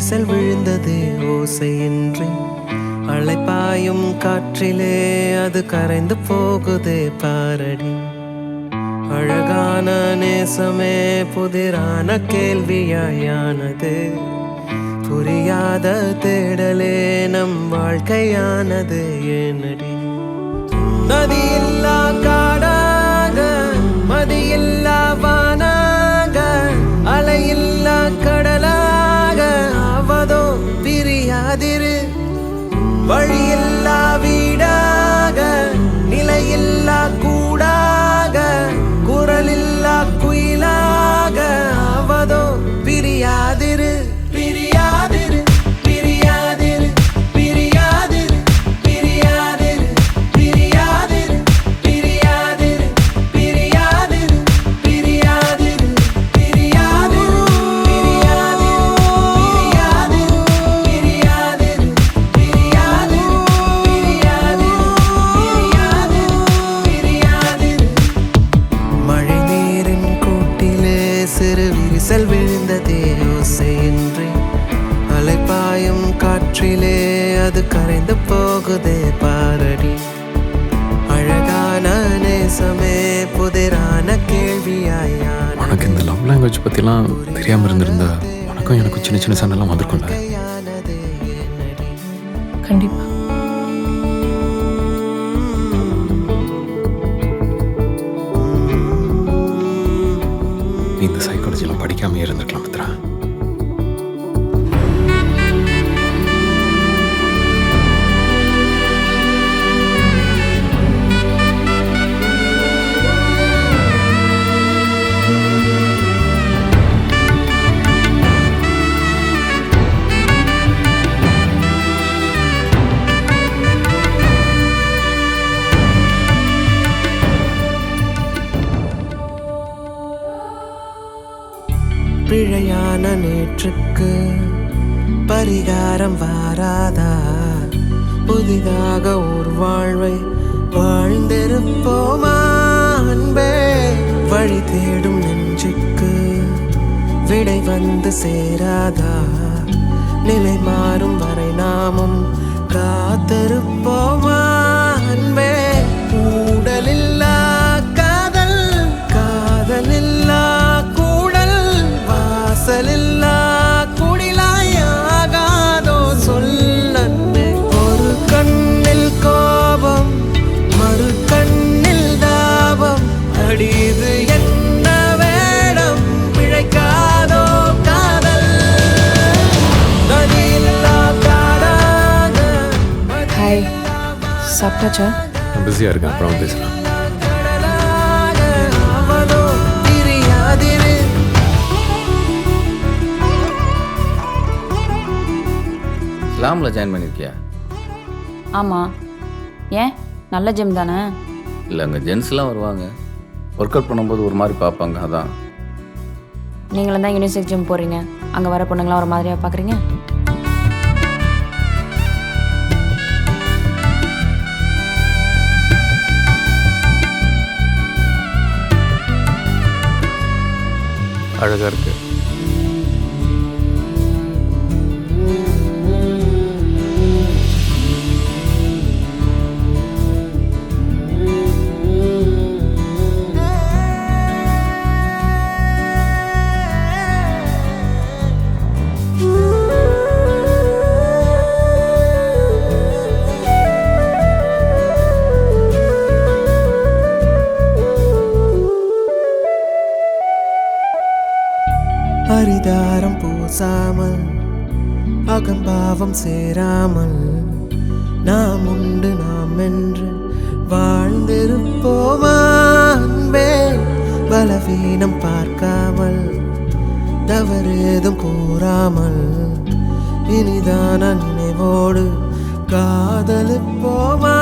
விரிசல் விழுந்தது ஓசையின்றி. அலைப்பாயும் காற்றிலே அது கரைந்து போகுது பாரடி. அழகான நேசமே புதிரான கேள்வியாயானது. புரியாத தேடலே நம் வாழ்க்கையானது ஏனடி. நதியில்லா காடாக மதியில்லா வானாக அலையில்லா கடலாக ஆவதோ பிரியாதிரு. வழியில்லா வீடாக நிலையில்லா கூடாக குரலில்லா குயிலாக ஆவதோ பிரியாதிரு. பிரியாதிரு பிரியாதிரு பிரியாதிரு பிரியாதிரு பிரியாதிரு பிரியாதிரு பிரியாதிரு பிரியாதிரு பிரியாதிரு பிரியாதிரு பிரியாதிரு பிரியாதிரு பிரியாதிரு. மழை நீரின் கூட்டிலே சிறு விரிசல் விழுந்ததே ஓசையின்றி. அலைப்பாயும் காற்றிலே அது கரைந்து போகுதே பாரடி. அழகான நேசமே புதிரான கேள்வியாயான. உனக்கு இந்த லவ் லாங்குவேஜ் பற்றிலாம் தெரியாமல் இருந்திருந்தா உனக்கும் எனக்கும் சின்ன சின்ன சண்டைலாம் வந்திருக்கும்ல. கண்டிப்பா. நீ இந்த சைக்காலஜிலாம் படிக்காமே இருந்திருக்கலாம் மித்ரா. பிழையான நேற்றுக்கு பரிகாரம் வாராதா. புதிதாக ஒரு வாழ்வை வாழ்ந்திருப்போமா அன்பே. வழி தேடும் நெஞ்சுக்கு விடை வந்து சேராதா. நிலை மாறும் வரை நாமும் காத்திருப்போமா அன்பே. ஊடலில்லா காதல் காதலில்லா கூடல் வாசலில்லா குடிலாயாகாதோ சொல்லன்பே. ஒரு கண்ணில் கோபம் மறு கண்ணில் தாபம். அடிது என்ன வேடம் பிழைக்காதோ காதல். நதியில்லா காடாக ஹாய், சாப்பிட்டாச்சா? நான் பிஸியாக இருக்கேன், அப்புறம் பேசுகிறேன். கடலாக ஆவதோ பிரியாதிரு. இஸ்லாமில் ஜாயின் பண்ணியிருக்கியா? ஆமாம். ஏன், நல்ல ஜிம் தானே? இல்லை, அங்கே ஜென்ஸ்லாம் வருவாங்க, ஒர்க் அவுட் பண்ணும்போது ஒரு மாதிரி பார்ப்பாங்க, அதான். நீங்களும் தான் யூனிசெக் ஜிம் போகிறீங்க, அங்கே வர பொண்ணுங்களாம் ஒரு மாதிரியாக பார்க்குறீங்க. அழகாக இருக்கு. பரிதாரம் பூசாமல் அகம்பாவம் சேராமல் நாம் உண்டு நாம் என்று வாழ்ந்திருப்போமா அன்பே. பலவீனம் பார்க்காமல் தவறேதும் கூறாமல் இனிதான நினைவோடு காதலிப்போமா